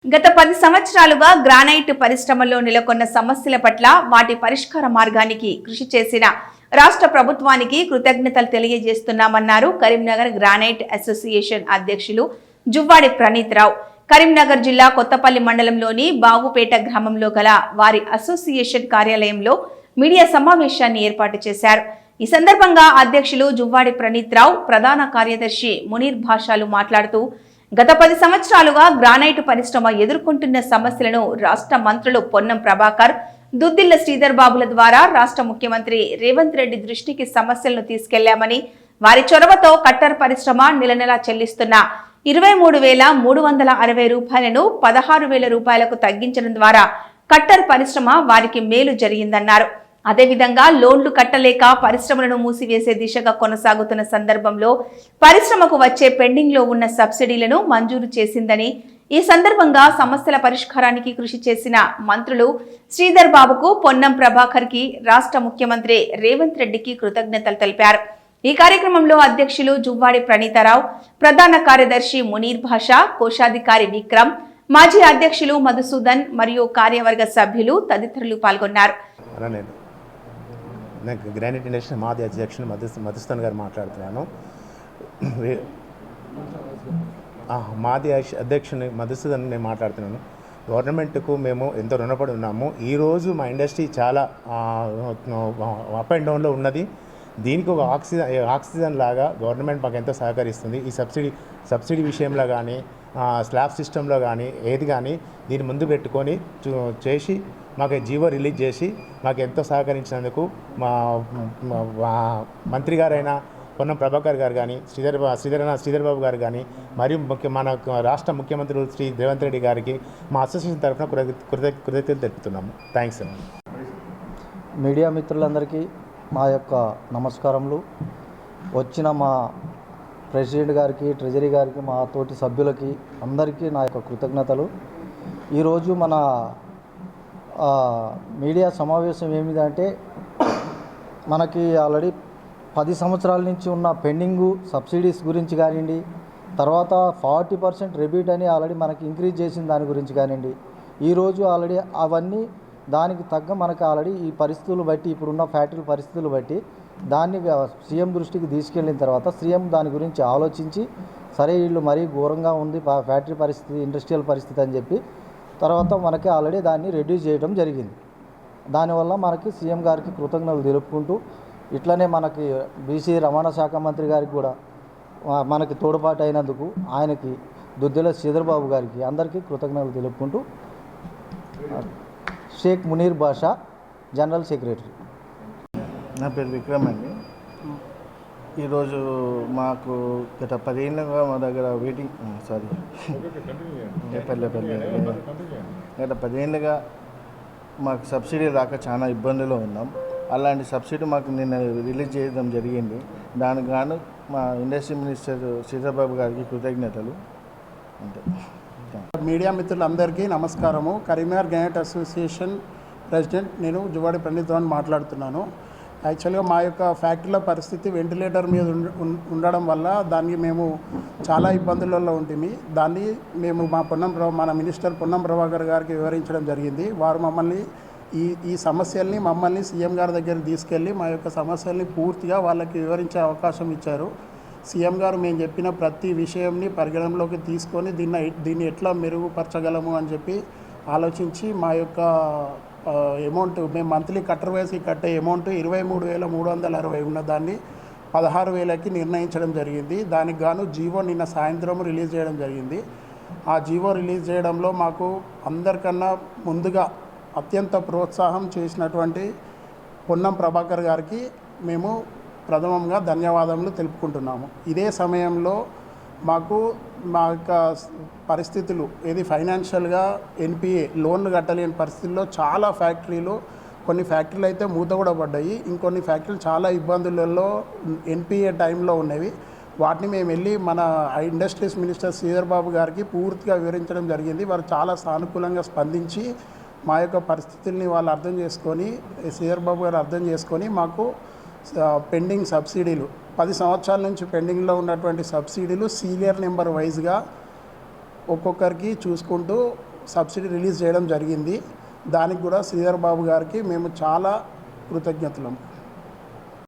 గత 10 సంవత్సరాలుగా గ్రానైట్ పరిశ్రమలో నెలకొన్న సమస్యల పట్ల వాటి పరిష్కార మార్గానికి కృషి చేసిన రాష్ట్ర ప్రభుత్వానికి కృతజ్ఞతలు తెలియజేస్తున్నామన్నారు కరీంనగర్ గ్రానైట్ అసోసియేషన్ అధ్యక్షులు జువ్వాడి ప్రణీత్ రావు. కరీంనగర్ జిల్లా కొత్తపల్లి మండలంలోని బావుపేట గ్రామంలో గల వారి అసోసియేషన్ కార్యాలయంలో మీడియా సమావేశాన్ని ఏర్పాటు చేశారు. ఈ సందర్భంగా అధ్యక్షులు జువ్వాడి ప్రణీత్ రావు, ప్రధాన కార్యదర్శి మునీర్ భాషాలు మాట్లాడుతూ గత 10 సంవత్సరాలుగా గ్రానైట్ పరిశ్రమ ఎదుర్కొంటున్న సమస్యలను రాష్ట్ర మంత్రులు పొన్నం ప్రభాకర్, దుద్దిళ్ల శ్రీధర్ బాబుల ద్వారా రాష్ట్ర ముఖ్యమంత్రి రేవంత్ రెడ్డి దృష్టికి సమస్యలను తీసుకెళ్లామని, వారి చొరవతో కట్టర్ పరిశ్రమ నెలనెలా చెల్లిస్తున్న 23,360 రూపాయలను 16,000 రూపాయలకు తగ్గించడం ద్వారా కట్టర్ పరిశ్రమ వారికి మేలు జరిగిందన్నారు. అదేవిధంగా లోన్లు కట్టలేక పరిశ్రమలను మూసివేసే దిశగా కొనసాగుతున్న సందర్భంలో పరిశ్రమకు వచ్చే పెండింగ్ లో ఉన్న సబ్సిడీలను మంజూరు చేసిందని, ఈ సందర్భంగా సమస్యల పరిష్కారానికి కృషి చేసిన మంత్రులు శ్రీధర్ బాబుకు, పొన్నం ప్రభాకర్ కి, రాష్ట్ర ముఖ్యమంత్రి రేవంత్ రెడ్డికి కృతజ్ఞతలు తెలిపారు. ఈ కార్యక్రమంలో అధ్యక్షులు జువ్వాడి ప్రణీతరావు, ప్రధాన కార్యదర్శి మునీర్ భాషా, కోశాధికారి విక్రమ్, మాజీ అధ్యక్షులు మధుసూదన్ మరియు కార్యవర్గ సభ్యులు తదితరులు పాల్గొన్నారు. నాకు గ్రానైట్ ఇండస్ట్రీ మాజీ అధ్యక్షులు మధుసూదన్ గారు మాట్లాడుతున్నాను. మాజీ అధ్యక్షుని మధుసూదన్ నేను మాట్లాడుతున్నాను. గవర్నమెంట్కు మేము ఎంతో రుణపడి ఉన్నాము. ఈరోజు మా ఇండస్ట్రీ చాలా అప్ అండ్ డౌన్లో ఉన్నది. దీనికి ఒక ఆక్సిజన్ లాగా గవర్నమెంట్ మాకు ఎంతో సహకరిస్తుంది. ఈ సబ్సిడీ విషయంలో కానీ, స్లాబ్ సిస్టంలో కానీ, ఏది కానీ దీన్ని ముందు పెట్టుకొని చేసి మాకు జీవో రిలీజ్ చేసి మాకు ఎంతో సహకరించినందుకు మా మంత్రి గారైన పొన్నం ప్రభాకర్ గారు కానీ, శ్రీధర్ బాబు గారు కానీ, మరియు మన రాష్ట్ర ముఖ్యమంత్రి శ్రీ రేవంత్ రెడ్డి గారికి మా అసోసియేషన్ తరఫున కృతజ్ఞతలు తెలుపుతున్నాము. థ్యాంక్స్ అండి. మీడియా మిత్రులందరికీ మా యొక్క నమస్కారములు. వచ్చిన మా ప్రెసిడెంట్ గారికి, ట్రెజరీ గారికి, మా తోటి సభ్యులకి అందరికీ నా యొక్క కృతజ్ఞతలు. ఈరోజు మన మీడియా సమావేశం ఏమిటంటే, మనకి ఆల్రెడీ 10 సంవత్సరాల నుంచి ఉన్న పెండింగు సబ్సిడీస్ గురించి కానివ్వండి, తర్వాత 40% రిబీట్ అని ఆల్రెడీ మనకి ఇంక్రీజ్ చేసిన దాని గురించి కానివ్వండి, ఈరోజు ఆల్రెడీ అవన్నీ దానికి తగ్గ మనకు ఆల్రెడీ ఈ పరిస్థితులు బట్టి, ఇప్పుడున్న ఫ్యాక్టరీ పరిస్థితులు బట్టి దాన్ని సీఎం దృష్టికి తీసుకెళ్ళిన తర్వాత సీఎం దాని గురించి ఆలోచించి, సరే వీళ్ళు మరీ ఘోరంగా ఉంది ఫ్యాక్టరీ పరిస్థితి, ఇండస్ట్రియల్ పరిస్థితి అని చెప్పి తర్వాత మనకి ఆల్రెడీ దాన్ని రెడ్యూస్ చేయడం జరిగింది. దానివల్ల మనకి సీఎం గారికి కృతజ్ఞతలు తెలుపుకుంటూ, ఇట్లనే మనకి బీసీ రవాణా శాఖ మంత్రి గారికి కూడా మనకి తోడ్పాటు అయినందుకు ఆయనకి, దుద్దిల శ్రీధర్ బాబు గారికి అందరికీ కృతజ్ఞతలు తెలుపుకుంటూ, షేక్ మునీర్ భాషా, జనరల్ సెక్రటరీ. నా పేరు విక్రమ్ అండి. ఈరోజు మాకు గత 10 ఏళ్ళుగా మా దగ్గర గత 10 ఏళ్ళుగా మాకు సబ్సిడీ రాక చాలా ఇబ్బందులు ఉన్నాం. అలాంటి సబ్సిడీ మాకు నిన్న రిలీజ్ చేయడం జరిగింది. దానికి గాను మా ఇండస్ట్రీ మినిస్టర్ శ్రీధర్ బాబు గారికి కృతజ్ఞతలు. అంతే. మీడియా మిత్రులందరికీ నమస్కారము. కరీంనగర్ గ్రానైట్ అసోసియేషన్ ప్రెసిడెంట్ నేను జువ్వాడి ప్రణీత్ రావు మాట్లాడుతున్నాను. యాక్చువల్గా మా యొక్క ఫ్యాక్టరీల పరిస్థితి వెంటిలేటర్ మీద ఉండడం వల్ల దాన్ని మేము చాలా ఇబ్బందులలో ఉంటుంది. దాన్ని మేము మన మినిస్టర్ పొన్నం ప్రభాకర్ గారికి వివరించడం జరిగింది. వారు మమ్మల్ని ఈ సమస్యల్ని సీఎం గారి దగ్గరికి తీసుకెళ్ళి మా యొక్క సమస్యల్ని పూర్తిగా వాళ్ళకి వివరించే అవకాశం ఇచ్చారు. సీఎం గారు మేము చెప్పిన ప్రతి విషయంని పరిగణనలోకి తీసుకొని దీన్ని ఎట్లా మెరుగుపరచగలము అని చెప్పి ఆలోచించి మా యొక్క అమౌంట్, మేము మంత్లీ కట్టర్ వేసి కట్టే అమౌంట్ 23,360 ఉన్నదాన్ని 16,000కి నిర్ణయించడం జరిగింది. దానికి గాను జీవో నిన్న సాయంత్రం రిలీజ్ చేయడం జరిగింది. ఆ జీవో రిలీజ్ చేయడంలో మాకు అందరికన్నా ముందుగా అత్యంత ప్రోత్సాహం చేసినటువంటి పొన్నం ప్రభాకర్ గారికి మేము ప్రథమంగా ధన్యవాదములు తెలుపుకుంటున్నాము. ఇదే సమయంలో మాకు మా యొక్క పరిస్థితులు ఫైనాన్షియల్గా ఎన్పిఏ లోన్లు కట్టలేని పరిస్థితుల్లో చాలా ఫ్యాక్టరీలు, కొన్ని ఫ్యాక్టరీలు అయితే మూత కూడా పడ్డాయి, ఇంకొన్ని ఫ్యాక్టరీలు చాలా ఇబ్బందులలో ఎన్పిఏ టైంలో ఉన్నవి. వాటిని మేము వెళ్ళి మన ఇండస్ట్రీస్ మినిస్టర్ శ్రీధర్ బాబు గారికి పూర్తిగా వివరించడం జరిగింది. వారు చాలా సానుకూలంగా స్పందించి మా యొక్క పరిస్థితుల్ని వాళ్ళు అర్థం చేసుకొని, శ్రీధర్ బాబు గారు అర్థం చేసుకొని మాకు పెండింగ్ సబ్సిడీలు 10 సంవత్సరాల నుంచి పెండింగ్లో ఉన్నటువంటి సబ్సిడీలు సీరియల్ నెంబర్ వైజ్గా ఒక్కొక్కరికి చూసుకుంటూ సబ్సిడీ రిలీజ్ చేయడం జరిగింది. దానికి కూడా శ్రీధర్ బాబు గారికి మేము చాలా కృతజ్ఞతలం.